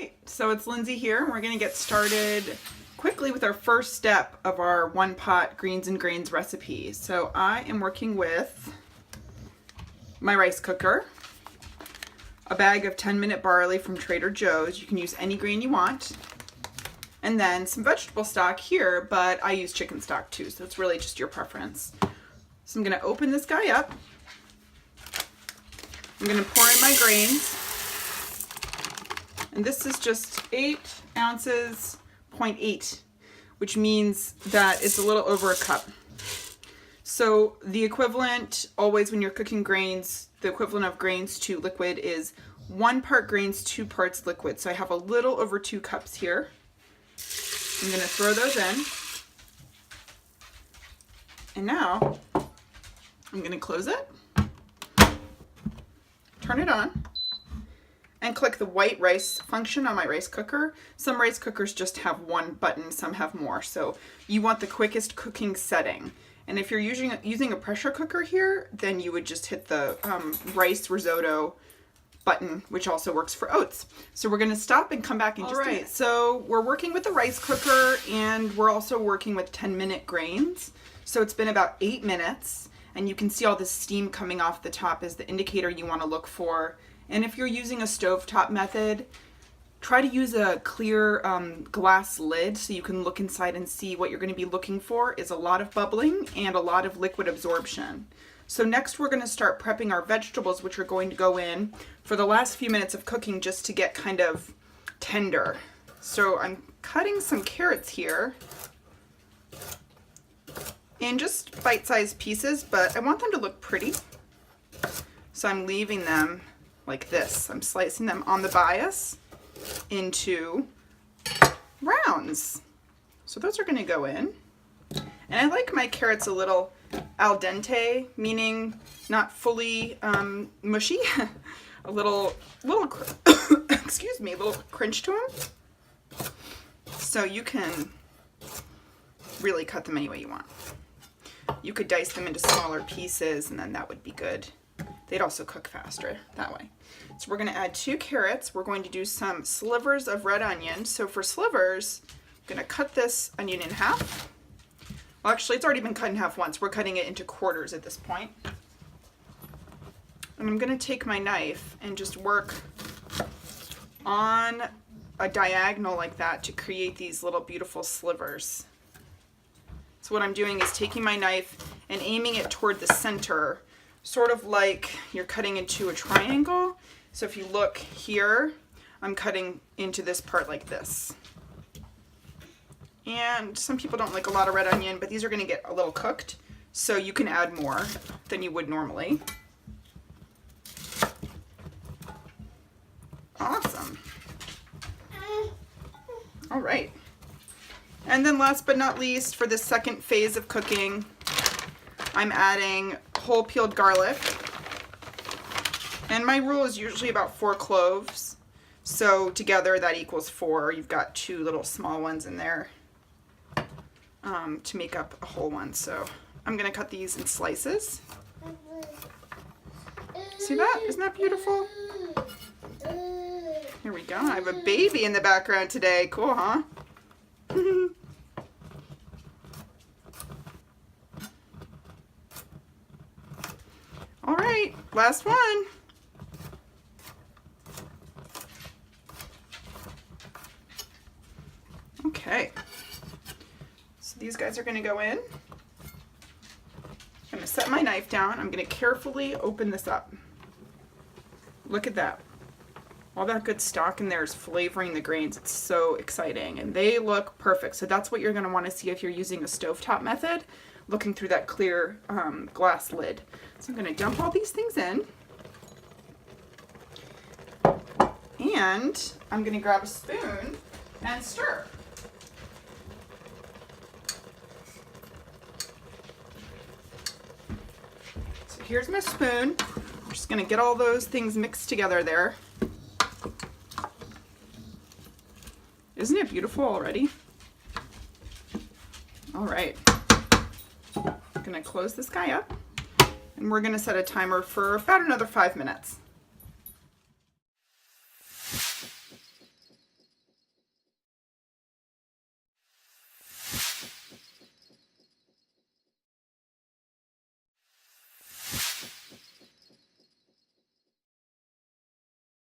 right, so it's Lindsay here. We're going to get started quickly with our first step of our one pot greens and grains recipe. So I am working with my rice cooker, a bag of 10-minute barley from Trader Joe's. You can use any grain you want. And then some vegetable stock here, but I use chicken stock too, so it's really just your preference. So I'm going to open this guy up. I'm going to pour in my grains. And this is just 8 ounces, 0.8, which means that it's a little over a cup. So the equivalent, always when you're cooking grains, the equivalent of grains to liquid is 1 part grains, 2 parts liquid. So I have a little over 2 cups here. I'm going to throw those in. And now I'm going to close it, turn it on, and click the white rice function on my rice cooker. Some rice cookers just have one button, some have more. So you want the quickest cooking setting. And if you're using a pressure cooker here, then you would just hit the rice risotto button, which also works for oats. So we're going to stop and come back in just a minute. So we're working with the rice cooker, and we're also working with 10-minute grains. So it's been about 8 minutes, and you can see all this steam coming off the top is the indicator you want to look for. And if you're using a stovetop method, try to use a clear glass lid so you can look inside and see. What you're going to be looking for is a lot of bubbling and a lot of liquid absorption. So next we're going to start prepping our vegetables, which are going to go in for the last few minutes of cooking just to get kind of tender. So I'm cutting some carrots here in just bite-sized pieces, but I want them to look pretty. So I'm leaving them like this. I'm slicing them on the bias into rounds. So those are going to go in. And I like my carrots a little al dente, meaning not fully mushy. a little excuse me, a little crunch to them. So you can really cut them any way you want. You could dice them into smaller pieces, and then that would be good. They'd also cook faster that way. So we're going to add 2 carrots. We're going to do some slivers of red onion. So for slivers, I'm going to cut this onion in half. Well, actually, it's already been cut in half once. We're cutting it into quarters at this point. And I'm going to take my knife and just work on a diagonal like that to create these little beautiful slivers. So what I'm doing is taking my knife and aiming it toward the center, sort of like you're cutting into a triangle. So if you look here, I'm cutting into this part like this. And some people don't like a lot of red onion, but these are going to get a little cooked, so you can add more than you would normally. Awesome. All right. And then last but not least, for the second phase of cooking, I'm adding whole peeled garlic. And my rule is usually about 4 cloves. So together that equals 4. You've got 2 little small ones in there to make up a whole one. So I'm going to cut these in slices. See that? Isn't that beautiful? Here we go. I have a baby in the background today. Cool, huh? All right, last one. Okay, so these guys are going to go in. I'm going to set my knife down. I'm going to carefully open this up. Look at that. All that good stock in there is flavoring the grains. It's so exciting, and they look perfect. So that's what you're going to want to see if you're using a stovetop method, looking through that clear glass lid. So I'm going to dump all these things in. And I'm going to grab a spoon and stir. So here's my spoon. I'm just going to get all those things mixed together there. Isn't it beautiful already? All right. I'm going to close this guy up, and we're going to set a timer for about another 5 minutes.